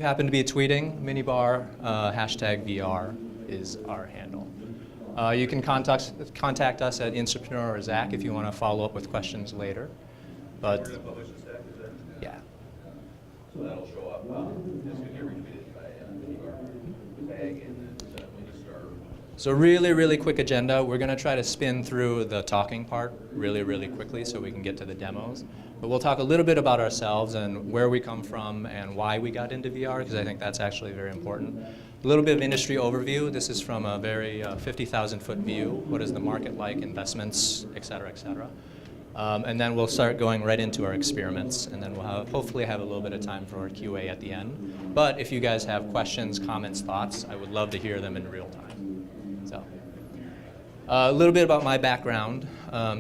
you happen to be tweeting, minibar, hashtag VR is our handle. You can contact us at Intrapreneur or Zach if you want to follow up with questions later. But we're going to publish this deck, is that? yeah. So that'll show up. It's going to get retweeted by minibar tag and then Ministar. So really quick agenda. We're going to try to spin through the talking part really quickly so we can get to the demos. But we'll talk a little bit about ourselves and where we come from and why we got into VR, because I think that's actually very important. A little bit of industry overview. This is from a very 50,000-foot view. What is the market like, investments, et cetera, et cetera. And then we'll start going right into our experiments, and then we'll hopefully have a little bit of time for our QA at the end. But if you guys have questions, comments, thoughts, I would love to hear them in real time. So, a little bit about my background.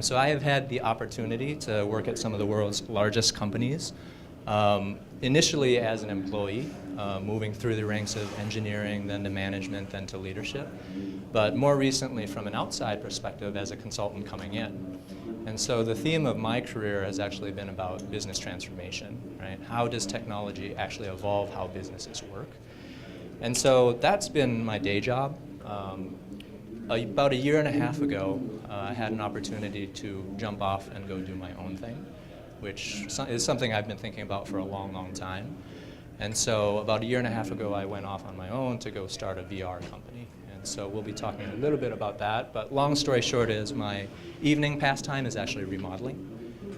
So I have had the opportunity to work at some of the world's largest companies. Initially as an employee, moving through the ranks of engineering, then to management, then to leadership. But more recently from an outside perspective as a consultant coming in. And so the theme of my career has actually been about business transformation, right? How does technology actually evolve how businesses work? And so that's been my day job. About a year and a half ago, I had an opportunity to jump off and go do my own thing, which is something I've been thinking about for a long time. And so about a year and a half ago, I went off on my own to go start a VR company. And so we'll be talking a little bit about that. But long story short is my evening pastime is actually remodeling.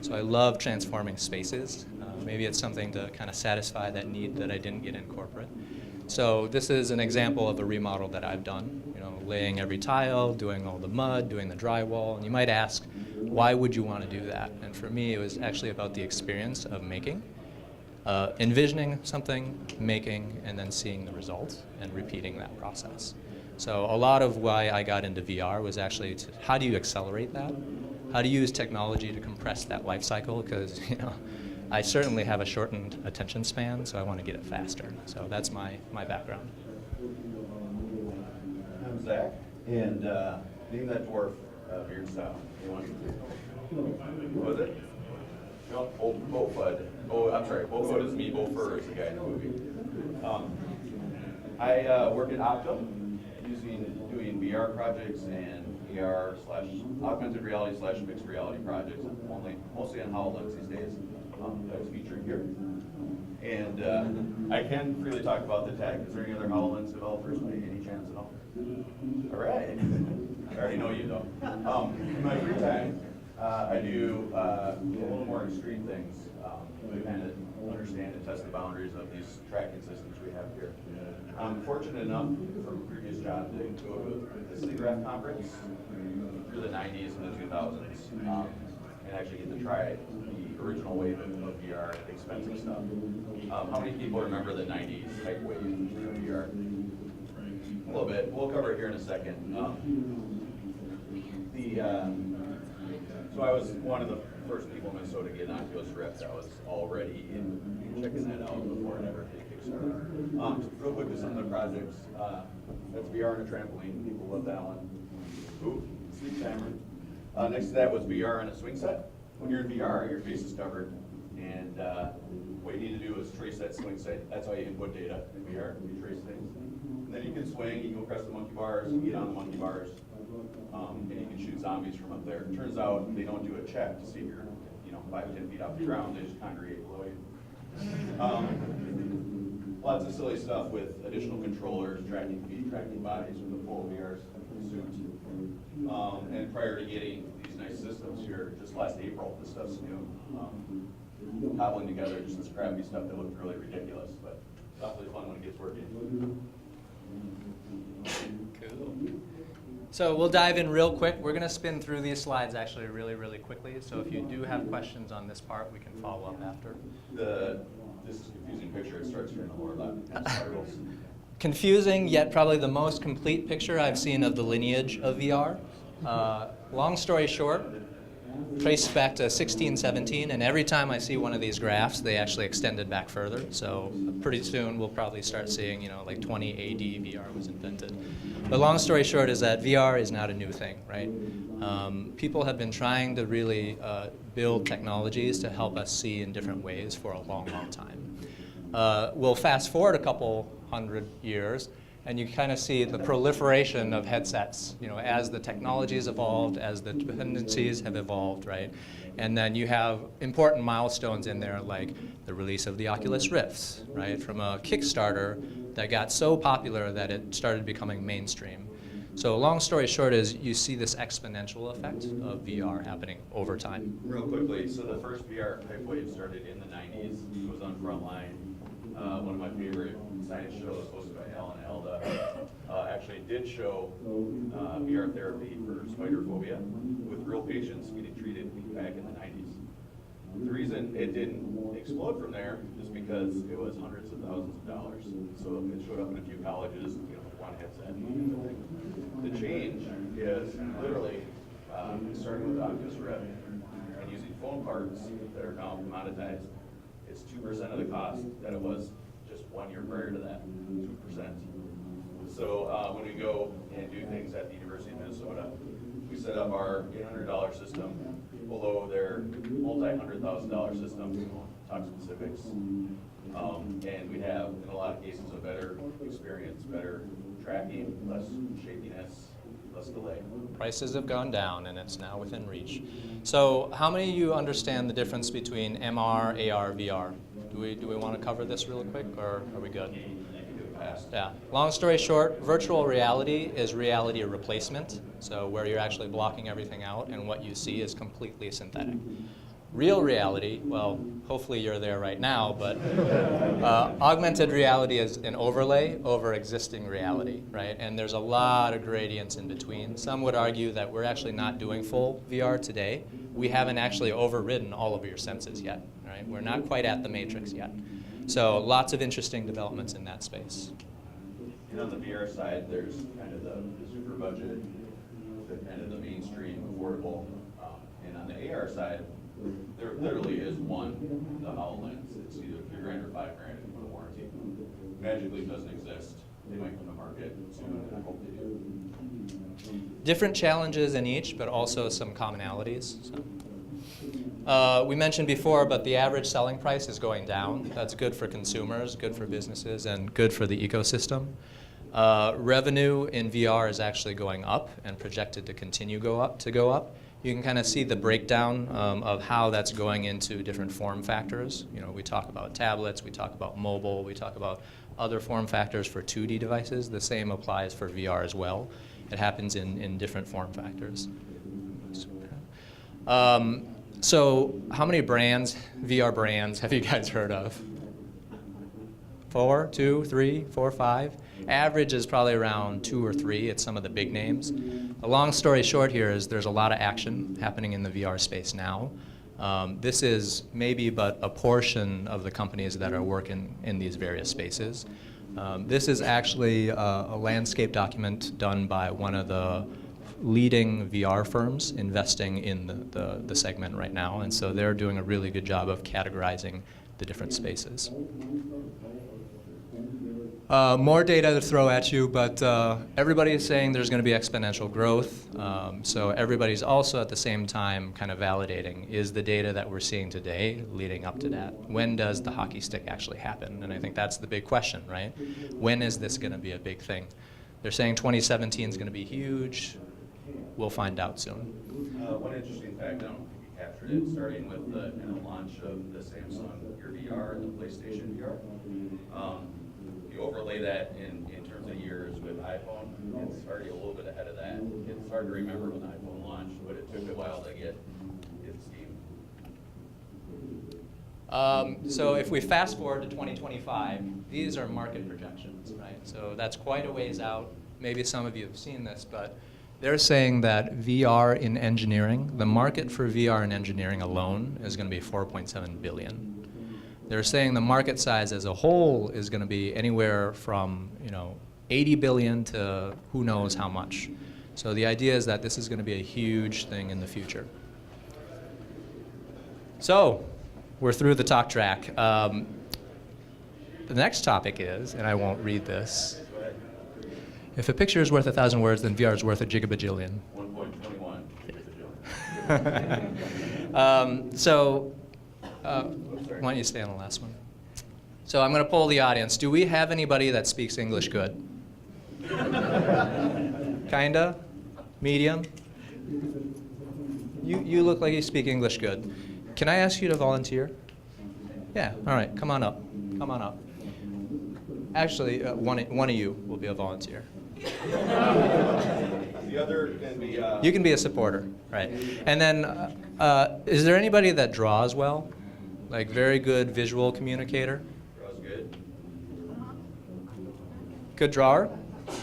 So I love transforming spaces. Maybe it's something to kind of satisfy that need that I didn't get in corporate. So this is an example of a remodel that I've done, you know, laying every tile, doing all the mud, doing the drywall. And you might ask, why would you want to do that? And for me, it was actually about the experience of making, envisioning something, making, and then seeing the results and repeating that process. So a lot of why I got into VR was actually how do you accelerate that? How do you use technology to compress that life cycle? Because, you know, I certainly have a shortened attention span, so I want to get it faster. So that's my background. I'm Zach, and name that dwarf beard style. You want what was it? No, Bofud. Oh, I'm sorry. Bofud is me. Bofer is the guy in the movie. I work at Optum, doing VR projects and AR / augmented reality / mixed reality projects, mostly on HoloLens these days. That was featured here. And I can freely talk about the tech. Is there any other HoloLens developers by any chance at all? All right. I already know you though. In my free time, I do a little more extreme things to kind of understand and test the boundaries of these tracking systems we have here. I'm fortunate enough from a previous job to go to the CityGraph conference through the 90s and the 2000s and actually get to try the original wave of VR, expensive stuff. How many people remember the 90s hype wave of VR? A little bit. We'll cover it here in a second. So I was one of the first people in Minnesota to get an Oculus Rift. I was already checking that out before it ever hit Kickstarter. Real quick to some of the projects. That's VR and a trampoline. People love that one. Ooh, sleep timer. Next to that was VR and a swing set. When you're in VR, your face is covered, and what you need to do is trace that swing set. That's how you input data in VR. You trace things. And then you can swing, you can press the monkey bars, you get on the monkey bars, and you can shoot zombies from up there. It turns out they don't do a check to see if you're 5-10 feet off the ground. They just congregate below you. Lots of silly stuff with additional controllers, tracking feet, tracking bodies with a full VR suit. And prior to getting these nice systems here, just last April, this stuff's new. Cobbling together just this crappy stuff that looked really ridiculous, but it's awfully fun when it gets working. Cool. So we'll dive in real quick. We're going to spin through these slides actually really quickly. So if you do have questions on this part, we can follow up after. This is a confusing picture. It starts here in the lower left. Spirals. Confusing, yet probably the most complete picture I've seen of the lineage of VR. Long story short, trace back to 16, 17, and every time I see one of these graphs, they actually extended back further. So pretty soon we'll probably start seeing, like 20 AD VR was invented. But long story short is that VR is not a new thing, right? People have been trying to really build technologies to help us see in different ways for a long time. We'll fast forward a couple hundred years, and you kind of see the proliferation of headsets, as the technologies evolved, as the dependencies have evolved, right? And then you have important milestones in there, like the release of the Oculus Rifts, right? From a Kickstarter that got so popular that it started becoming mainstream. So long story short is you see this exponential effect of VR happening over time. Real quickly, so the first VR hype wave started in the 90s. It was on Frontline. One of my favorite science shows hosted by Alan Alda actually did show VR therapy for spider phobia with real patients getting treated back in the 90s. The reason it didn't explode from there is because it was hundreds of thousands of dollars. So it showed up in a few colleges, one headset. The change is literally starting with Oculus Rift and using phone parts that are now commoditized. It's 2% of the cost that it was just 1 year prior to that, 2%. So when we go and do things at the University of Minnesota, we set up our $800 system below their multi-$100,000 system, talk specifics. And we have, in a lot of cases, a better experience, better tracking, less shakiness, less delay. Prices have gone down, and it's now within reach. So how many of you understand the difference between MR, AR, VR? Do we want to cover this really quick, or are we good? Yeah. Long story short, virtual reality is reality replacement, so where you're actually blocking everything out and what you see is completely synthetic. Real reality, well, hopefully you're there right now, but augmented reality is an overlay over existing reality, right? And there's a lot of gradients in between. Some would argue that we're actually not doing full VR today. We haven't actually overridden all of your senses yet, right? We're not quite at the matrix yet. So lots of interesting developments in that space. And on the VR side, there's kind of the super budget, the kind of the mainstream, affordable. And on the AR side, there literally is one, the HoloLens. It's either $3,000 or $5,000 with a warranty. Magically doesn't exist. They might come to market soon, and I hope they do. Different challenges in each, but also some commonalities. So. We mentioned before, but the average selling price is going down. That's good for consumers, good for businesses, and good for the ecosystem. Revenue in VR is actually going up and projected to continue go up. You can kind of see the breakdown of how that's going into different form factors. We talk about tablets, we talk about mobile, we talk about other form factors for 2D devices. The same applies for VR as well. It happens in different form factors. So how many brands, VR brands, have you guys heard of? 4, 2, 3, 4, 5? Average is probably around 2 or 3 at some of the big names. The long story short here is there's a lot of action happening in the VR space now. This is maybe but a portion of the companies that are working in these various spaces. This is actually a landscape document done by one of the leading VR firms investing in the segment right now, and so they're doing a really good job of categorizing the different spaces. More data to throw at you, but everybody is saying there's going to be exponential growth. So everybody's also at the same time kind of validating, is the data that we're seeing today leading up to that? When does the hockey stick actually happen? And I think that's the big question, right? When is this going to be a big thing? They're saying 2017 is going to be huge. We'll find out soon. One interesting fact, I don't think you captured it, starting with the kind of launch of the Samsung Gear VR and the PlayStation VR. You overlay that in terms of years with iPhone, it's already a little bit ahead of that. It's hard to remember when iPhone launched, but it took a while to get its steam. So if we fast forward to 2025, these are market projections, right? So that's quite a ways out. Maybe some of you have seen this, but they're saying that VR in engineering, the market for VR in engineering alone is going to be 4.7 billion. They're saying the market size as a whole is going to be anywhere from 80 billion to who knows how much. So the idea is that this is going to be a huge thing in the future. So we're through the talk track. The next topic is, and I won't read this, if a picture is worth 1,000 words, then VR is worth a gigabajillion. 1.21 gigabajillion. So why don't you stay on the last one? So I'm going to poll the audience. Do we have anybody that speaks English good? Kinda? Medium? You look like you speak English good. Can I ask you to volunteer? Yeah, all right, come on up. Come on up. Actually, one of you will be a volunteer. The other can be. You can be a supporter, right? And then, is there anybody that draws well? Like very good visual communicator? Draws good. Good drawer?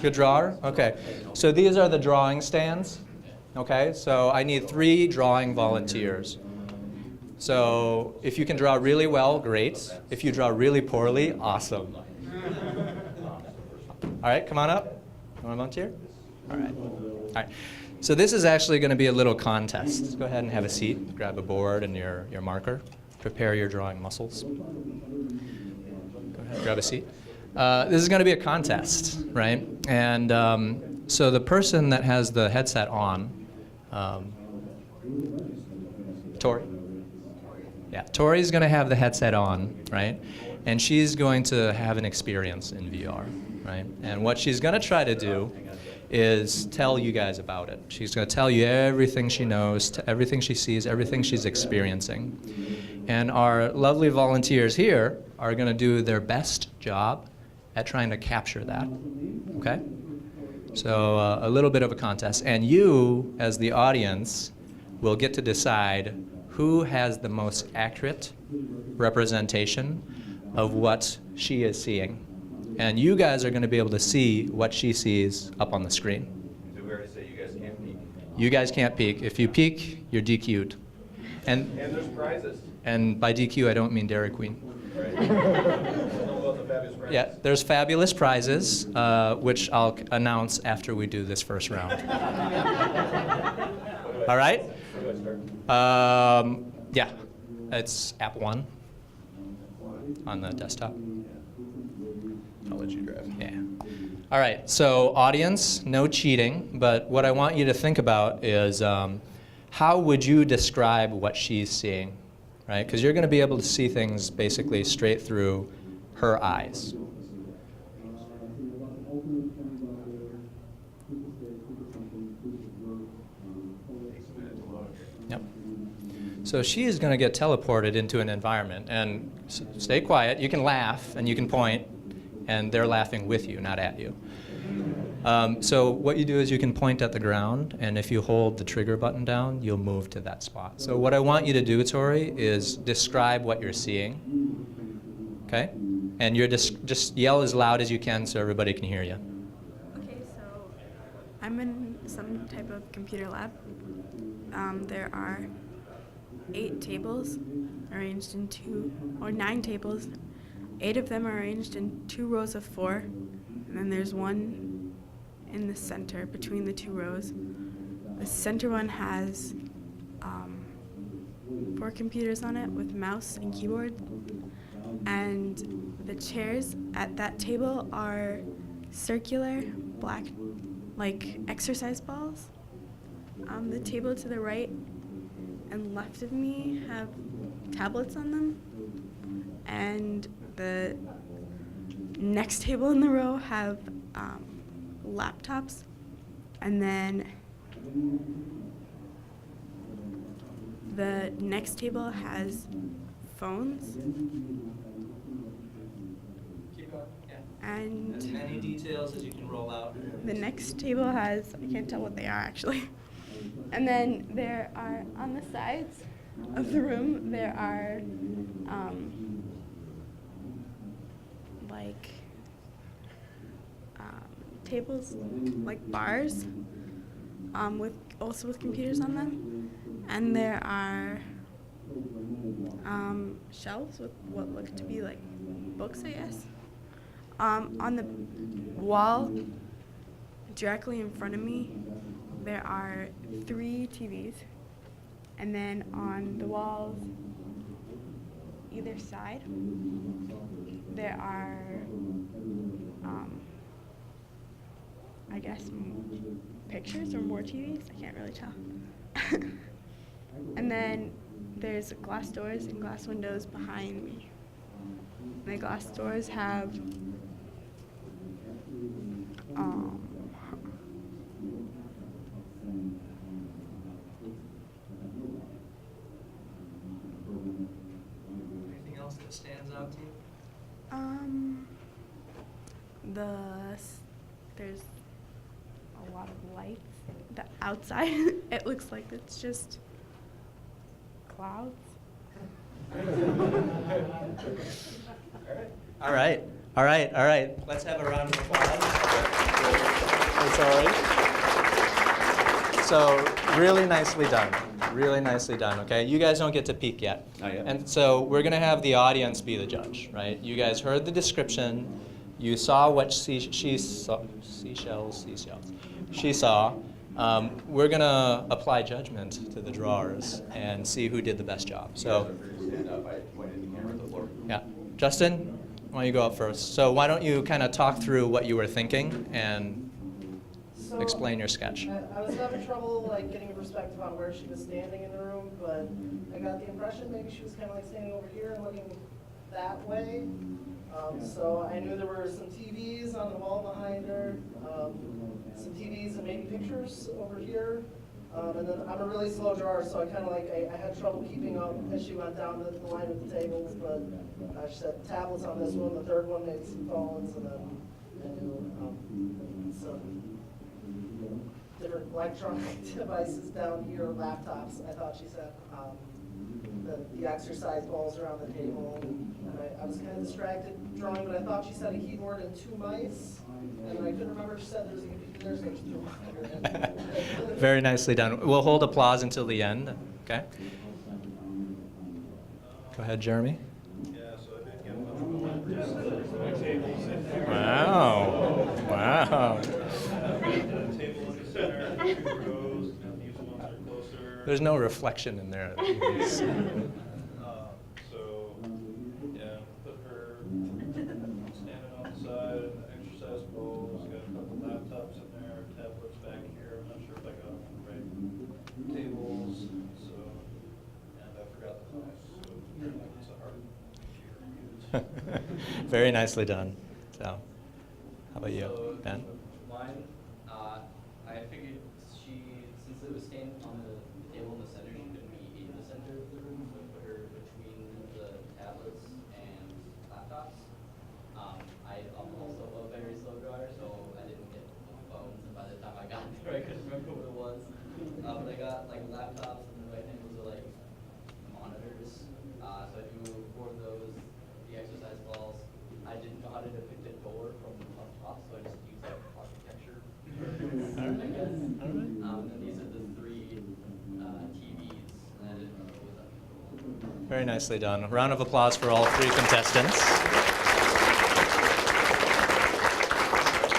Good drawer? Okay. So these are the drawing stands. Okay, so I need 3 drawing volunteers. So if you can draw really well, great. If you draw really poorly, awesome. All right, come on up. You want to volunteer? All right. All right. So this is actually going to be a little contest. Go ahead and have a seat. Grab a board and your marker. Prepare your drawing muscles. Go ahead, grab a seat. This is going to be a contest, right? And so the person that has the headset on, Tori? Yeah, Tori's going to have the headset on, right? And she's going to have an experience in VR, right? And what she's going to try to do is tell you guys about it. She's going to tell you everything she knows, everything she sees, everything she's experiencing. And our lovely volunteers here are going to do their best job at trying to capture that, okay? So a little bit of a contest. And you, as the audience, will get to decide who has the most accurate representation of what she is seeing. And you guys are going to be able to see what she sees up on the screen. Did we already say you guys can't peek? You guys can't peek. If you peek, you're DQ'd. And there's prizes. And by DQ, I don't mean Dairy Queen. Right. Tell them about the fabulous prizes. Yeah, there's fabulous prizes, which I'll announce after we do this first round. All right? Where do I start? Yeah, it's app 1 on the desktop. I'll let you drive. Yeah. All right, so audience, no cheating, but what I want you to think about is how would you describe what she's seeing, right? Because you're going to be able to see things basically straight through her eyes. Yep. So she is going to get teleported into an environment, and stay quiet. You can laugh and you can point, and they're laughing with you, not at you. So what you do is you can point at the ground, and if you hold the trigger button down, you'll move to that spot. So what I want you to do, Tori, is describe what you're seeing, okay? And you're just yell as loud as you can so everybody can hear you. Okay, so I'm in some type of computer lab. There are 8 tables arranged in 9 tables. 8 of them are arranged in 2 rows of 4, and then there's one in the center between the 2 rows. The center one has 4 computers on it with mouse and keyboard, and the chairs at that table are circular, black, like exercise balls. The table to the right and left of me have tablets on them, and the next table in the row have laptops, and then the next table has phones. Keep going, yeah. And As many details as you can roll out. the next table has, I can't tell what they are actually. And then there are, on the sides of the room, there are tables, like bars, with computers on them. And there are shelves with what look to be like books, I guess. On the wall directly in front of me, there are 3 TVs. And then on the walls either side, there are, I guess, pictures or more TVs. I can't really tell. And then there's glass doors and glass windows behind me. the glass doors have Anything else that stands out to you? There's a lot of lights. The outside, it looks like it's just clouds. All right. Let's have a round of applause. That's all right. So really nicely done. Really nicely done, okay? You guys don't get to peek yet. Not yet. And so we're going to have the audience be the judge, right? You guys heard the description. You saw what she saw. Seashells. She saw. We're going to apply judgment to the drawers and see who did the best job. So, Stand up. I pointed the camera at the floor. yeah. Justin, why don't you go up first? So why don't you kind of talk through what you were thinking and explain your sketch. I was having trouble like getting a perspective on where she was standing in the room, but I got the impression maybe she was kind of like standing over here and looking that way. So I knew there were some TVs on the wall behind her, some TVs and maybe pictures over here. And then I'm a really slow drawer, so I kind of like, I had trouble keeping up as she went down the line with the tables, but she said tablets on this one, the third one maybe some phones, and then I knew some different electronic devices down here, laptops, I thought she said. The exercise balls around the table, and I was kind of distracted drawing, but I thought she said a keyboard and 2 mice, and I couldn't remember if she said there was a computer there, so I just threw it. Very nicely done. We'll hold applause until the end, okay? Go ahead, Jeremy. Yeah, so I did get a tables in there. Wow. A table in the center, 2 rows, and these ones are closer. There's no reflection in there. So, yeah, put her standing on the side, exercise bowls, got a couple laptops in there, tablets back here. I'm not sure if I got them right. Tables, so, and I forgot the mouse, so apparently it's a hard computer to use. Very nicely done. So, how about you, So, Ben? mine, I figured since it was standing on the table in the center, she couldn't be in the center of the room, so I put her between the tablets and laptops. I'm also a very slow drawer, so I didn't get phones, and by the time I got there, I couldn't remember what it was. But I got like laptops, and the right hand was like monitors. So I drew 4 of those, the exercise balls. I didn't know how to depict a door from up top, so I just used like architecture. I guess. And then these are the 3 TVs, and I didn't know what was up. Very nicely done. A round of applause for all 3 contestants.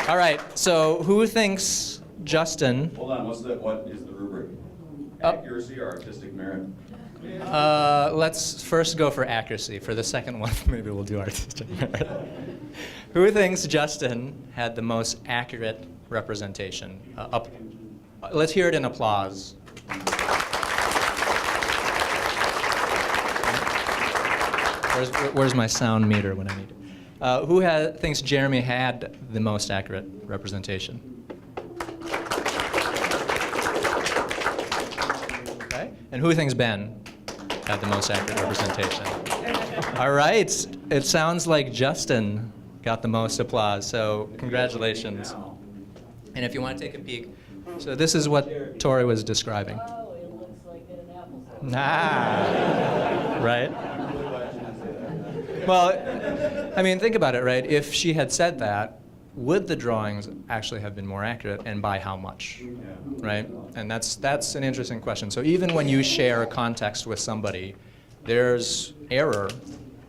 All right, so who thinks Justin? Hold on, what is the rubric? Accuracy or artistic merit? Let's first go for accuracy. For the second one, maybe we'll do artistic merit. Who thinks Justin had the most accurate representation? Let's hear it in applause. Where's my sound meter when I need it? Who thinks Jeremy had the most accurate representation? Okay. And who thinks Ben had the most accurate representation? All right. It sounds like Justin got the most applause, so congratulations. And if you want to take a peek, so this is what Tori was describing. Oh, it looks like an apple. Ah, right? Well, I mean, think about it, right? If she had said that, would the drawings actually have been more accurate, and by how much, right? And that's an interesting question. So even when you share context with somebody, there's error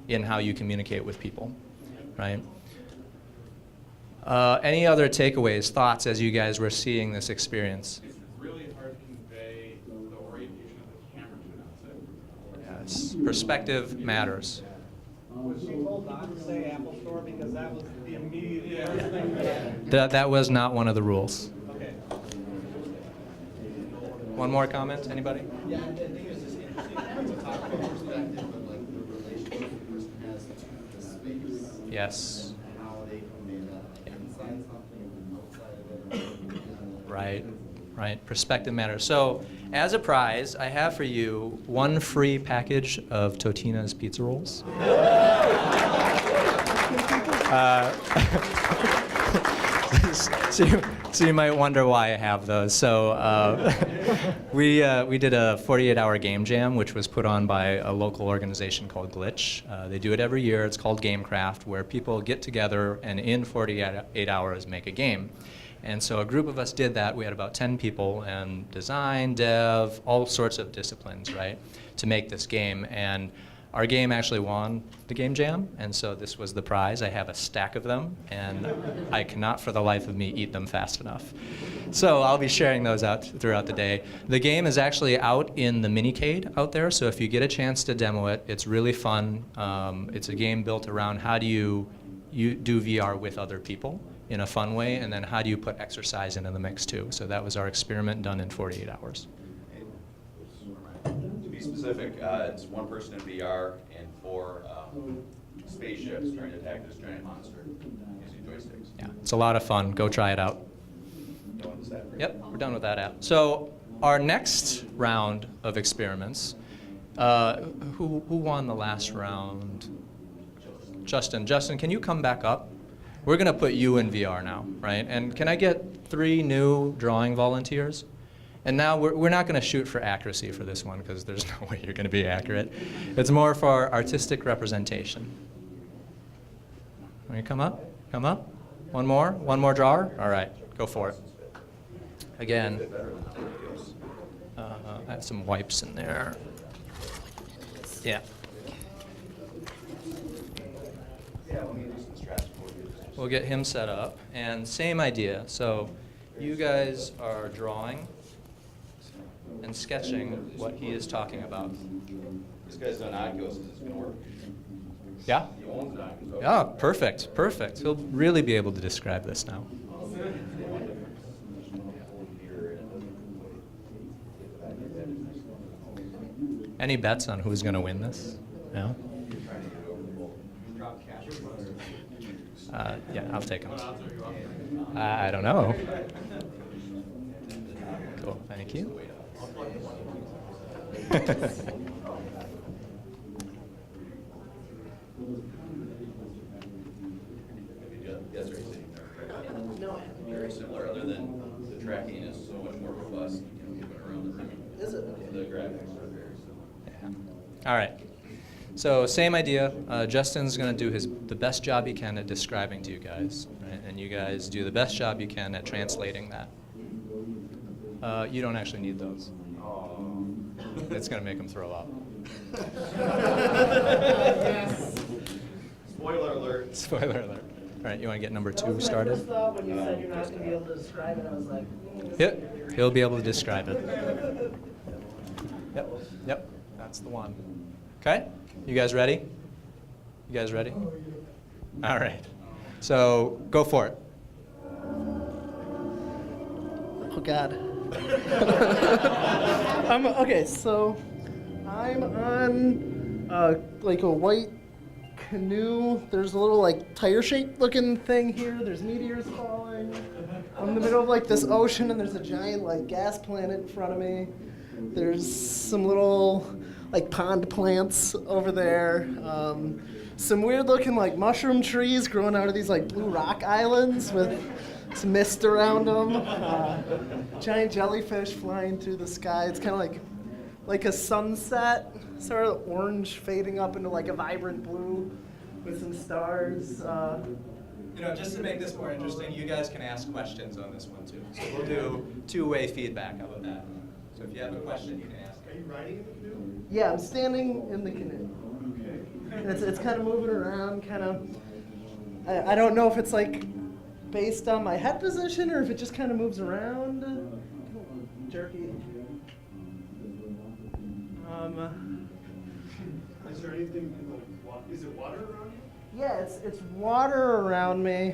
in how you communicate with people, right? Any other takeaways, thoughts as you guys were seeing this experience? It's really hard to convey the orientation of the camera to an outsider. Yes, perspective matters. Was she told not to say Apple Store because that was the immediate first thing that? That was not one of the rules. Okay. One more comment, anybody? Yeah, I think it's just interesting to talk about perspective, but like the relationship the person has to the space. Yes. How they convey that inside something, outside of it. Right, right. Perspective matters. So, as a prize, I have for you one free package of Totina's pizza rolls. So you might wonder why I have those. So we did a 48-hour game jam, which was put on by a local organization called Glitch. They do it every year. It's called Gamecraft, where people get together and in 48 hours make a game. And so a group of us did that. We had about 10 people, and design, dev, all sorts of disciplines, right, to make this game. And our game actually won the game jam, and so this was the prize. I have a stack of them, and I cannot for the life of me eat them fast enough. So I'll be sharing those out throughout the day. The game is actually out in the Minicade out there, so if you get a chance to demo it, it's really fun. It's a game built around how do you do VR with other people in a fun way, and then how do you put exercise into the mix too. So that was our experiment done in 48 hours. To be specific, it's one person in VR and 4 spaceships trying to attack this giant monster using joysticks. Yeah, it's a lot of fun. Go try it out. Done with that? Yep, we're done with that app. So our next round of experiments, who won the last round? Justin. Justin, can you come back up? We're going to put you in VR now, right? And can I get 3 new drawing volunteers? And now we're not going to shoot for accuracy for this one because there's no way you're going to be accurate. It's more for artistic representation. Will you come up? Come up. One more drawer? All right, go for it. Again, I have some wipes in there. Yeah. We'll get him set up. And same idea. So you guys are drawing and sketching what he is talking about. This guy's done Oculus, is this going to work? Yeah? He owns an Oculus. Yeah, perfect, perfect. He'll really be able to describe this now. Any bets on who's going to win this? No? Yeah, I'll take them. I don't know. Cool, thank you. Yes, right, sitting there. No, very similar, other than the tracking is so much more robust, you know, moving around the room. Is it? The graphics are very similar. Yeah. All right. So same idea. Justin's going to do the best job he can at describing to you guys, right? And you guys do the best job you can at translating that. You don't actually need those. It's going to make them throw up. Yes. Spoiler alert. Spoiler alert. All right, you want to get number That 2 was my started? first thought when you said you're not going to be able to describe it. I was like, Yep, he'll be able to describe it. Yep, that's the one. Okay, you guys ready? You guys ready? All right, so go for it. oh God. Okay, so I'm on like a white canoe. There's a little like tire-shaped looking thing here. There's meteors falling. I'm in the middle of like this ocean, and there's a giant like gas planet in front of me. There's some little like pond plants over there. Some weird looking like mushroom trees growing out of these like blue rock islands with some mist around them. Giant jellyfish flying through the sky. It's kind of like a sunset, sort of orange fading up into like a vibrant blue with some stars. Just to make this more interesting, you guys can ask questions on this one too. So we'll do 2-way feedback. How about that? So if you have a question, you can ask. Are you riding in the canoe? Yeah, I'm standing in the canoe. Okay. And it's kind of moving around, kind of. I don't know if it's like based on my head position or if it just kind of moves around. Jerky. Is there anything in the water? Is it water around you? Yeah, it's water around me.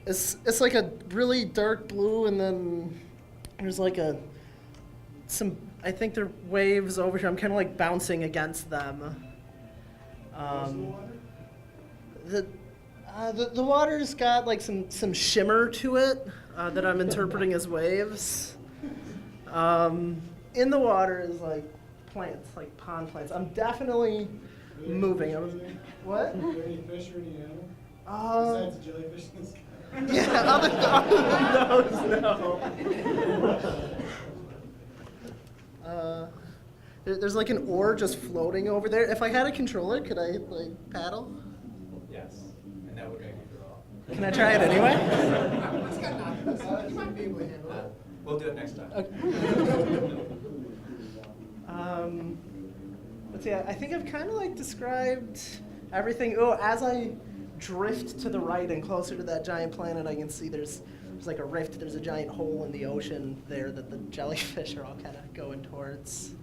It's like a really dark blue, and then there's like some. I think there are waves over here. I'm kind of like bouncing against them. Where's the water? The water's got like some shimmer to it that I'm interpreting as waves. In the water is like plants, like pond plants. I'm definitely moving. What? Are there any fish or any animal? Uh, Besides jellyfish in the sky? yeah, other than those, no. There's like an oar just floating over there. If I had a controller, could I like paddle? Yes, and that would make me draw. Can I try it anyway? You might be able to handle it. We'll do it next time. Let's see. I think I've kind of like described everything. Oh, as I drift to the right and closer to that giant planet, I can see there's like a rift. There's a giant hole in the ocean there that the jellyfish are all kind of going towards.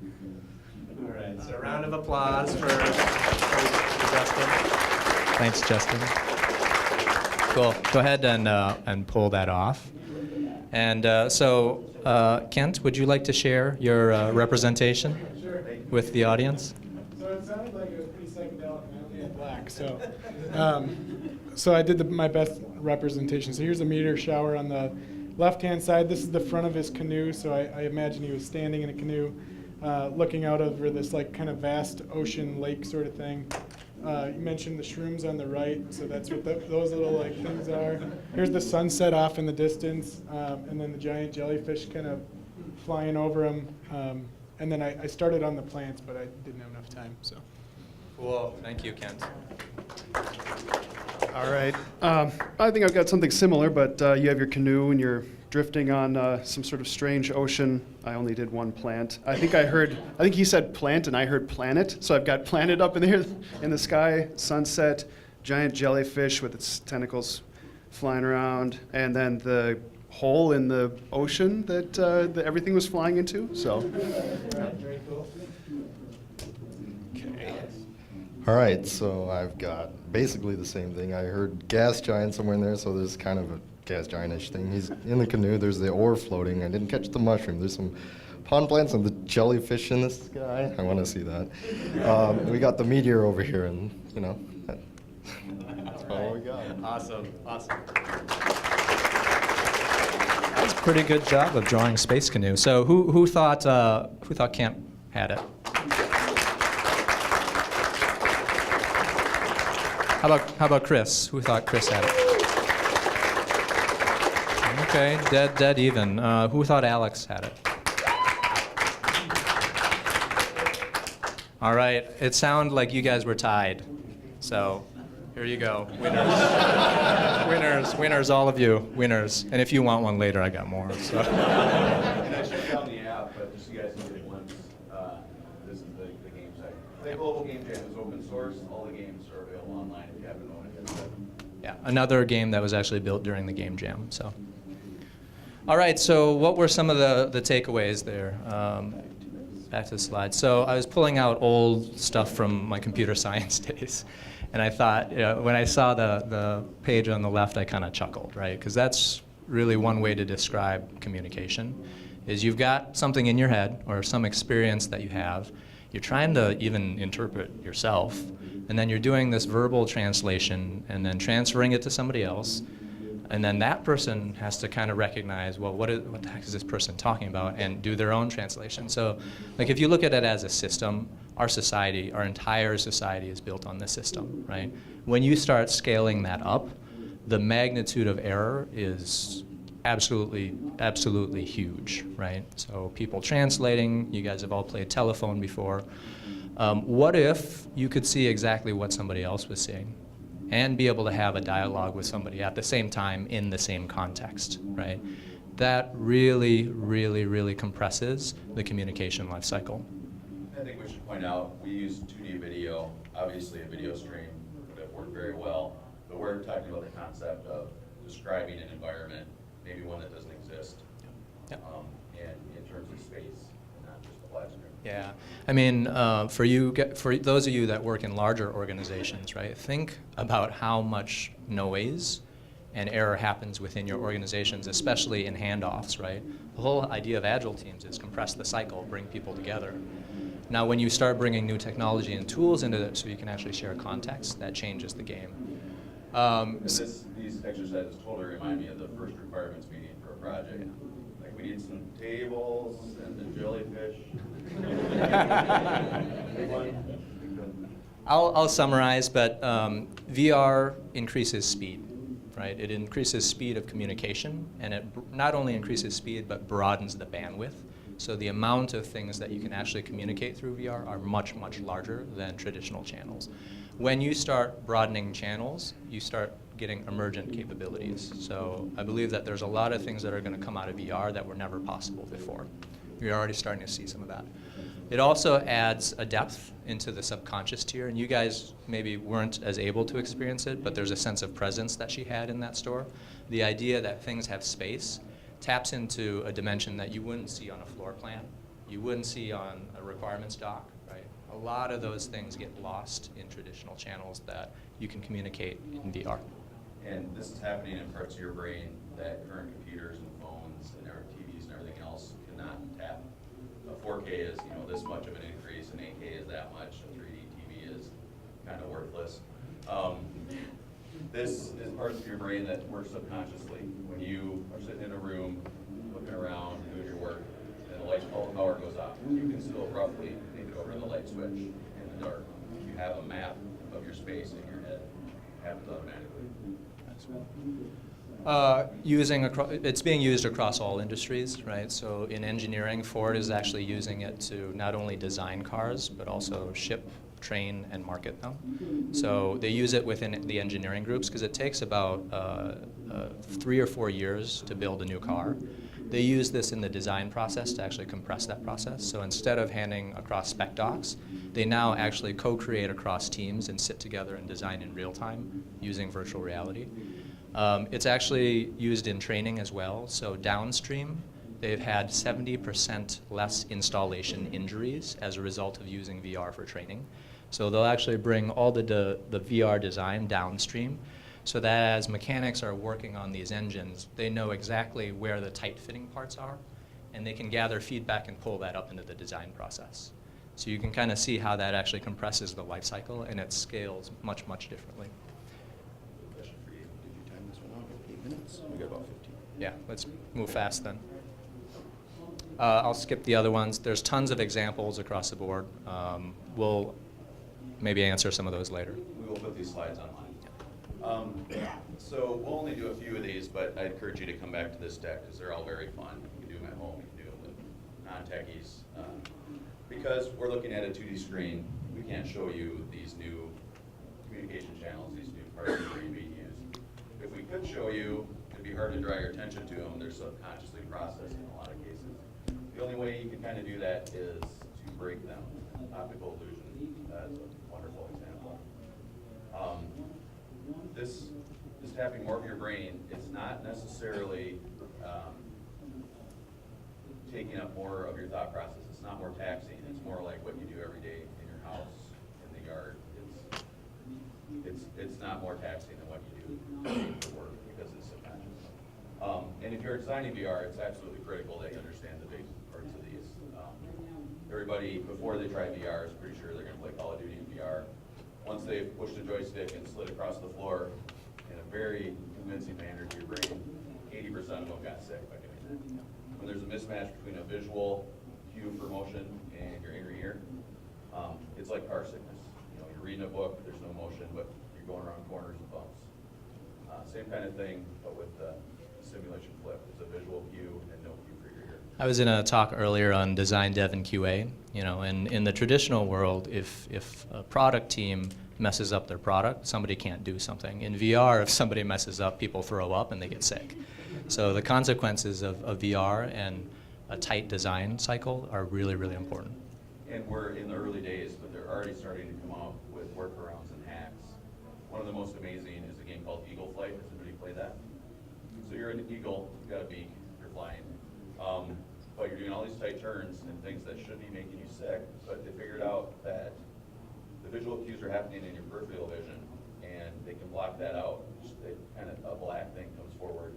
All right, so a round of applause for Justin. Thanks, Justin. Cool. Go ahead and pull that off. And Kent, would you like to share your representation with the audience? So it sounded like it was pretty psychedelic and I only had black. So I did my best representation. So here's a meteor shower on the left-hand side. This is the front of his canoe. So I imagine he was standing in a canoe looking out over this like kind of vast ocean lake sort of thing. You mentioned the shrooms on the right, so that's what those little like things are. Here's the sunset off in the distance, and then the giant jellyfish kind of flying over him. And then I started on the plants, but I didn't have enough time. So. Cool. Thank you, Kent. All right. I think I've got something similar, but you have your canoe and you're drifting on some sort of strange ocean. I only did one plant. I think he said plant and I heard planet. So I've got planet up in there in the sky, sunset, giant jellyfish with its tentacles flying around, and then the hole in the ocean that everything was flying into. So. Very cool. Okay. All right, so I've got basically the same thing. I heard gas giant somewhere in there, so there's kind of a gas giant-ish thing. He's in the canoe. There's the oar floating. I didn't catch the mushroom. There's some pond plants and the jellyfish in the sky. I want to see that. We got the meteor over here, and that's all we got. Awesome. That's a pretty good job of drawing Space Canoe. So who thought Kent had it? How about Chris? Who thought Chris had it? Okay, dead even. Who thought Alex had it? All right, it sounded like you guys were tied. So here you go, winners. winners, all of you, winners. And if you want one later, I got more. So. And I showed you on the app, but just so you guys can get one, this is the game site. The Global Game Jam is open source. All the games are available online if you haven't owned it yet. Yeah, another game that was actually built during the game jam. So. All right, so what were some of the takeaways there? Back to the slide. So I was pulling out old stuff from my computer science days, and I thought, when I saw the page on the left, I kind of chuckled, right? Because that's really one way to describe communication, is you've got something in your head or some experience that you have, you're trying to even interpret yourself, and then you're doing this verbal translation and then transferring it to somebody else. And then that person has to kind of recognize, well, what the heck is this person talking about, and do their own translation. So, like, if you look at it as a system, our society, our entire society is built on this system, right? When you start scaling that up, the magnitude of error is absolutely huge, right? So people translating, you guys have all played telephone before. What if you could see exactly what somebody else was seeing? And be able to have a dialogue with somebody at the same time in the same context, right? That really compresses the communication life cycle. I think we should point out, we use 2D video, obviously a video stream that worked very well, but we're talking about the concept of describing an environment, maybe one that doesn't exist, and in terms of space, not just a flat screen. Yeah, I mean, for those of you that work in larger organizations, right, think about how much noise and error happens within your organizations, especially in handoffs, right? The whole idea of agile teams is compress the cycle, bring people together. Now, when you start bringing new technology and tools into it so you can actually share context, that changes the game. And these exercises totally remind me of the first requirements meeting for a project. Like, we need some tables and the jellyfish. Big one. I'll summarize, but VR increases speed, right? It increases speed of communication, and it not only increases speed, but broadens the bandwidth. So the amount of things that you can actually communicate through VR are much, much larger than traditional channels. When you start broadening channels, you start getting emergent capabilities. So I believe that there's a lot of things that are going to come out of VR that were never possible before. You're already starting to see some of that. It also adds a depth into the subconscious tier, and you guys maybe weren't as able to experience it, but there's a sense of presence that she had in that store. The idea that things have space taps into a dimension that you wouldn't see on a floor plan, you wouldn't see on a requirements doc, right? A lot of those things get lost in traditional channels that you can communicate in VR. And this is happening in parts of your brain that current computers and phones and our TVs and everything else cannot tap. A 4K is, this much of an increase, and 8K is that much, a 3D TV is kind of worthless. This is parts of your brain that work subconsciously. When you are sitting in a room, looking around, doing your work, and the light power goes off, you can still roughly think it over the light switch in the dark. You have a map of your space in your head. It happens automatically. It's being used across all industries, right? So in engineering, Ford is actually using it to not only design cars, but also ship, train, and market them. So they use it within the engineering groups because it takes about 3 or 4 years to build a new car. They use this in the design process to actually compress that process. So instead of handing across spec docs, they now actually co-create across teams and sit together and design in real time using virtual reality. It's actually used in training as well. So downstream, they've had 70% less installation injuries as a result of using VR for training. So they'll actually bring all the VR design downstream so that as mechanics are working on these engines, they know exactly where the tight fitting parts are, and they can gather feedback and pull that up into the design process. So you can kind of see how that actually compresses the life cycle, and it scales much, much differently. Question for you. Did you time this one out? 8 minutes? We got about 15. Yeah, let's move fast then. I'll skip the other ones. There's tons of examples across the board. We'll maybe answer some of those later. We will put these slides online. So we'll only do a few of these, but I encourage you to come back to this deck because they're all very fun. You can do them at home, you can do them with non-techies. Because we're looking at a 2D screen, we can't show you these new communication channels, these new parts of the screen being used. If we could show you, it'd be hard to draw your attention to them. They're subconsciously processed in a lot of cases. The only way you can kind of do that is to break them. Optical illusion, that's a wonderful example. This is tapping more of your brain. It's not necessarily taking up more of your thought process. It's not more taxing. It's more like what you do every day in your house, in the yard. It's not more taxing than what you do for work because it's subconscious. And if you're designing VR, it's absolutely critical that you understand the basic parts of these. Everybody, before they try VR, is pretty sure they're going to play Call of Duty in VR. Once they've pushed a joystick and slid across the floor in a very convincing manner to your brain, 80% of them got sick by doing that. When there's a mismatch between a visual cue for motion and your inner ear, it's like car sickness. You're reading a book, there's no motion, but you're going around corners and bumps. Same kind of thing, but with the simulation flip. It's a visual cue and no cue for your ear. I was in a talk earlier on design, dev, and QA. And in the traditional world, if a product team messes up their product, somebody can't do something. In VR, if somebody messes up, people throw up and they get sick. So the consequences of VR and a tight design cycle are really, really important. And we're in the early days, but they're already starting to come out with workarounds and hacks. One of the most amazing is a game called Eagle Flight. Has anybody played that? So you're an eagle, you've got a beak, you're flying. But you're doing all these tight turns and things that should be making you sick, but they figured out that the visual cues are happening in your peripheral vision, and they can block that out. Kind of a black thing comes forward.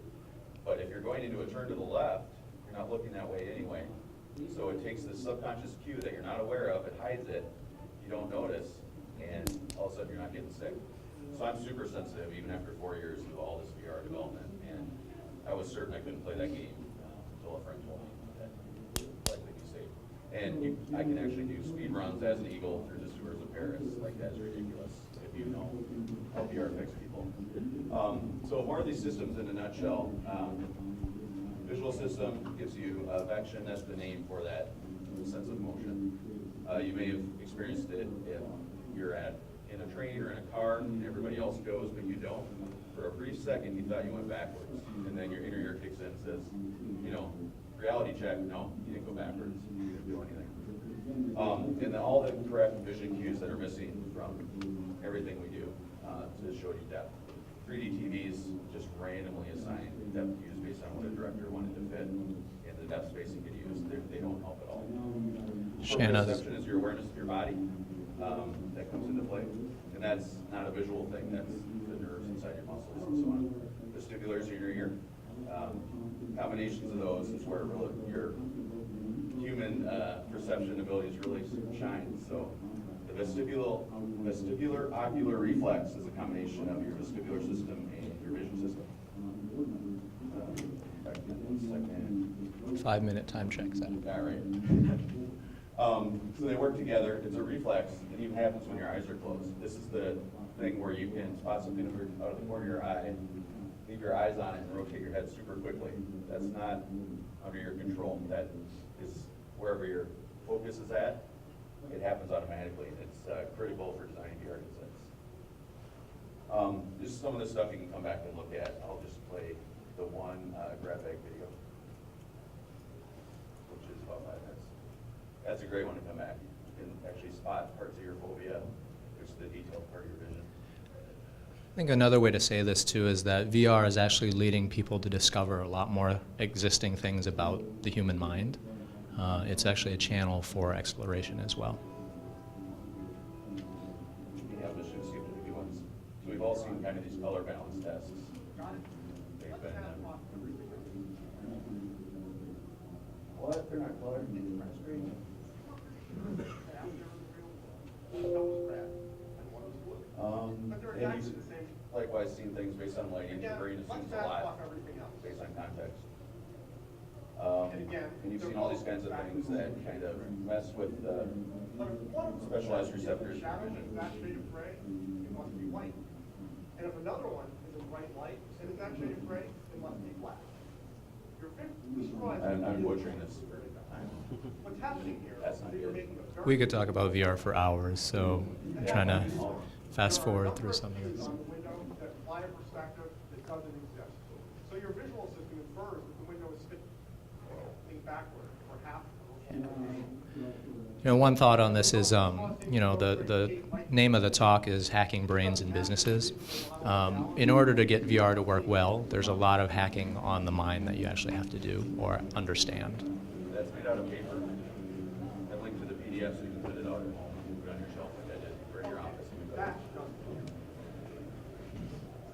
But if you're going into a turn to the left, you're not looking that way anyway. So it takes this subconscious cue that you're not aware of, it hides it, you don't notice, and all of a sudden you're not getting sick. So I'm super sensitive, even after 4 years of all this VR development, and I was certain I couldn't play that game until a friend told me that it would likely be safe. And I can actually do speed runs as an eagle through the sewers of Paris. Like, that's ridiculous if you know how VR affects people. So more of these systems in a nutshell. Visual system gives you vection, that's the name for that sense of motion. You may have experienced it if you're in a train or in a car and everybody else goes but you don't. For a brief second you thought you went backwards, and then your inner ear kicks in and says, you know, reality check, no, you didn't go backwards, you didn't do anything. And then all the correct vision cues that are missing from everything we do to show you depth. 3D TVs just randomly assign depth cues based on what a director wanted to fit in the depth space you could use. They don't help at all. Perception is your awareness of your body that comes into play. And that's not a visual thing, that's the nerves inside your muscles and so on. Vestibulars are in your ear. Combinations of those is where really your human perception abilities really shine. So the vestibular ocular reflex is a combination of your vestibular system and your vision system. Back to 1 second. 5-minute time check, Zach. Yeah, right. So they work together. It's a reflex. It even happens when your eyes are closed. This is the thing where you can spot something out of the corner of your eye, leave your eyes on it, and rotate your head super quickly. That's not under your control. That is wherever your focus is at. It happens automatically, and it's critical for designing VR headsets. Just some of the stuff you can come back and look at. I'll just play the one grab bag video, which is about 5 minutes. That's a great one to come back. You can actually spot parts of your phobia, which is the detailed part of your vision. I think another way to say this too is that VR is actually leading people to discover a lot more existing things about the human mind. It's actually a channel for exploration as well. Yeah, I'm just going to skip to the good ones. So we've all seen kind of these color balance tests. They've been, what? They're not colored. And you've likewise seen things based on lighting. Your brain assumes a lot based on context. And you've seen all these kinds of things that kind of mess with specialized receptors for vision. That shade of gray, it must be white. And if another one is a bright light and it's that shade of gray, it must be black. I'm butchering this. What's happening here That's not is you're good. making a very We could talk about VR for hours, so I'm trying to fast forward through some of this. on the window that imply a perspective that doesn't exist. So your visual system infers that the window is spinning backward or half. You know, one thought on this is, you know, the name of the talk is Hacking Brains in Businesses. In order to get VR to work well, there's a lot of hacking on the mind that you actually have to do or understand. That's made out of paper. I linked to the PDF so you can put it out at home and put it on your shelf like I did, or in your office. That doesn't.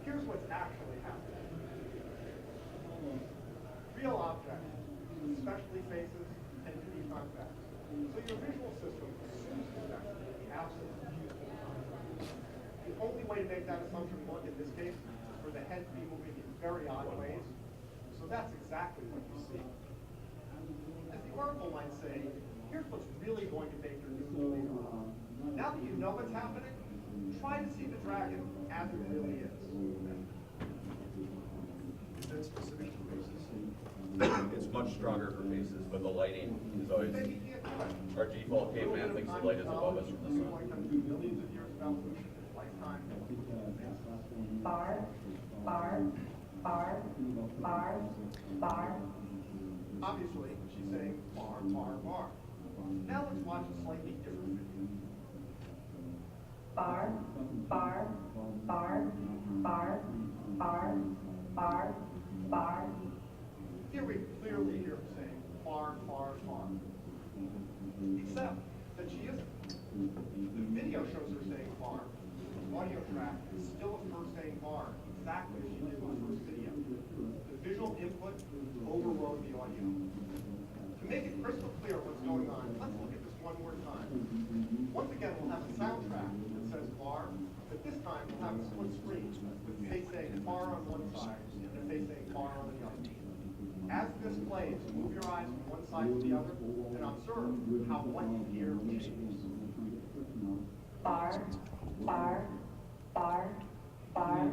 Here's what's actually happening. Real objects, especially faces, tend to be convex. So your visual system assumes convection in the absence of useful context. The only way to make that assumption work in this case is for the head to be moving in very odd ways. So that's exactly what you see. As the article might say, here's what's really going to make your news later on. Now that you know what's happening, try to see the dragon as it really is. Is that specific to faces? It's much stronger for faces, but the lighting is always, our default caveman thinks the light is above us from the sun. Millions of years of evolution in its lifetime. Bar, bar, bar, bar, bar. Obviously, she's saying bar, bar, bar. Now let's watch a slightly different video. Bar, bar, bar, bar, bar, bar, bar. Here we clearly hear her saying bar, bar, bar. Except that she isn't. The video shows her saying bar. The audio track is still of her saying bar, exactly as she did in the first video. The visual input overrode the audio. To make it crystal clear what's going on, let's look at this one more time. Once again, we'll have a soundtrack that says bar, but this time you'll have a split screen facing far on one side and facing far on the other. As this plays, move your eyes from one side to the other and observe how what you hear changes. Bar, bar, bar, bar,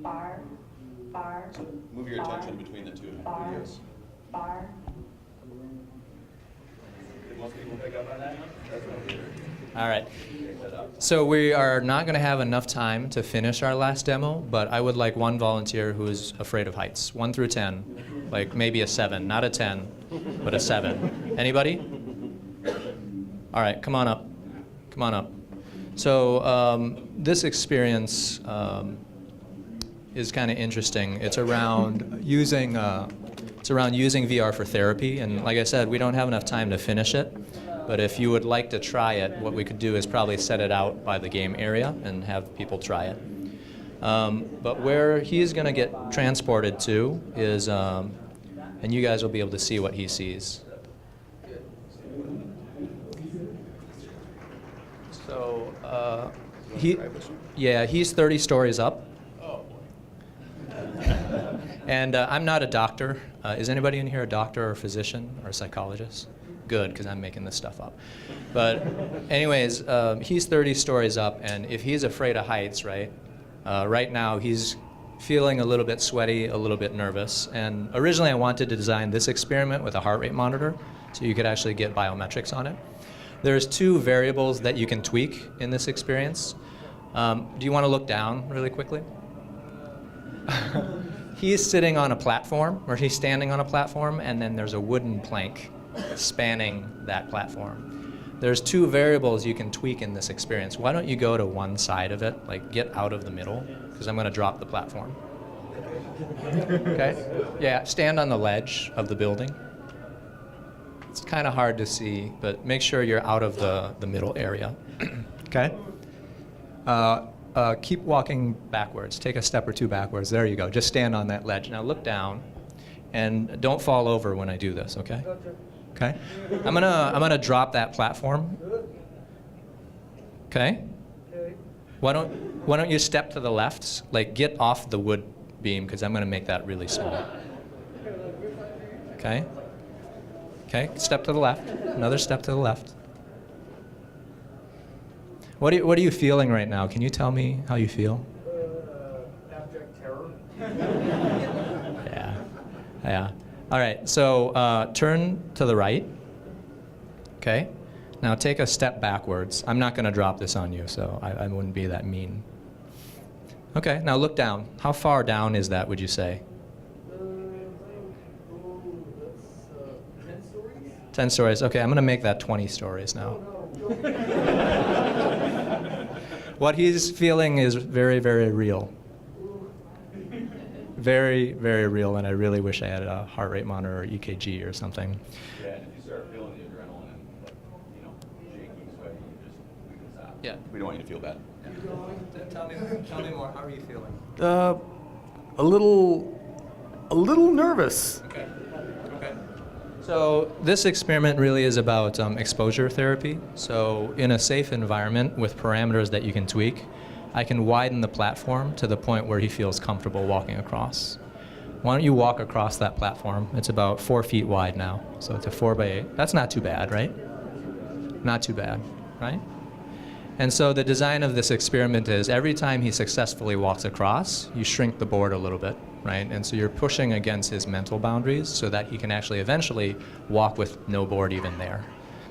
bar, bar. Move your bar, attention between the two bar, videos. bar. Did most people pick up on that? That's what we're All right. pick that up. So we are not going to have enough time to finish our last demo, but I would like one volunteer who is afraid of heights, 1 through 10, like maybe a 7, not a 10, but a 7. Anybody? All right, come on up. Come on up. So this experience is kind of interesting. It's around using VR for therapy, and like I said, we don't have enough time to finish it. But if you would like to try it, what we could do is probably set it out by the game area and have people try it. But where he's going to get transported to is, and you guys will be able to see what he sees. So he's 30 stories up. And I'm not a doctor. Is anybody in here a doctor or a physician or a psychologist? Good, because I'm making this stuff up. But anyways, he's 30 stories up, and if he's afraid of heights, right, right now he's feeling a little bit sweaty, a little bit nervous. And originally I wanted to design this experiment with a heart rate monitor, so you could actually get biometrics on it. There's 2 variables that you can tweak in this experience. Do you want to look down really quickly? He's sitting on a platform, or he's standing on a platform, and then there's a wooden plank spanning that platform. There's 2 variables you can tweak in this experience. Why don't you go to one side of it, like get out of the middle, because I'm going to drop the platform. Okay? Yeah, stand on the ledge of the building. It's kind of hard to see, but make sure you're out of the middle area. Okay? Keep walking backwards. Take a step or 2 backwards. There you go. Just stand on that ledge. Now look down, and don't fall over when I do this. Okay? Okay. I'm gonna drop that platform. Okay. Why don't you step to the left? Like get off the wood beam, because I'm gonna make that really small. Okay. Okay. Step to the left. Another step to the left. What are you feeling right now? Can you tell me how you feel? Abject terror. Yeah. Yeah. All right. So turn to the right. Okay. Now take a step backwards. I'm not going to drop this on you, so I wouldn't be that mean. Okay. Now look down. How far down is that, would you say? 10 stories? 10 stories. Okay. I'm going to make that 20 stories now. What he's feeling is very, very real. Very, very real, and I really wish I had a heart rate monitor or EKG or something. Yeah, and if you start feeling the adrenaline and, shaky, sweaty, we can stop. Yeah. We don't want you to feel bad. Tell me more. How are you feeling? A little nervous. Okay. Okay. So this experiment really is about exposure therapy. So in a safe environment with parameters that you can tweak, I can widen the platform to the point where he feels comfortable walking across. Why don't you walk across that platform? It's about 4 feet wide now, so it's a 4x8. That's not too bad, right? Not too bad, right? And so the design of this experiment is every time he successfully walks across, you shrink the board a little bit, right? And so you're pushing against his mental boundaries so that he can actually eventually walk with no board even there.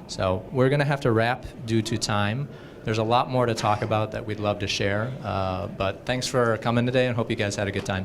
So we're going to have to wrap due to time. There's a lot more to talk about that we'd love to share, but thanks for coming today and hope you guys had a good time.